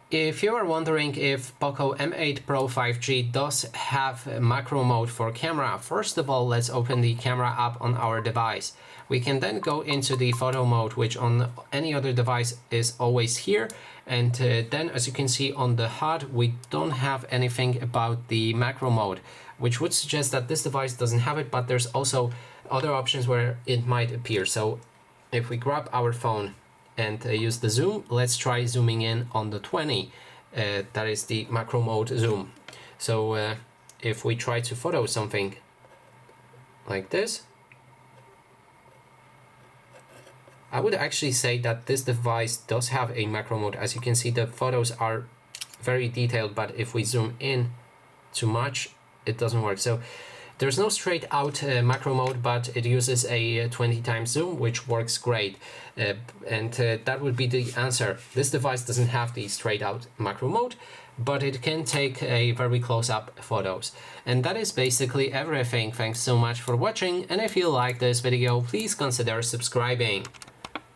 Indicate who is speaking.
Speaker 1: If you are wondering if POCO M8 Pro 5G does have macro mode for camera, first of all, let's open the camera app on our device. We can then go into the photo mode, which on any other device is always here. And then, as you can see on the HUD, we don't have anything about the macro mode, which would suggest that this device doesn't have it, but there's also other options where it might appear. So if we grab our phone and use the zoom, let's try zooming in on the 20. That is the macro mode zoom. So if we try to photo something like this, I would actually say that this device does have a macro mode. As you can see, the photos are very detailed, but if we zoom in too much, it doesn't work. So there's no straight out macro mode, but it uses a 20 times zoom, which works great. And that would be the answer. This device doesn't have the straight out macro mode, but it can take a very close up photos. And that is basically everything. Thanks so much for watching. And if you like this video, please consider subscribing.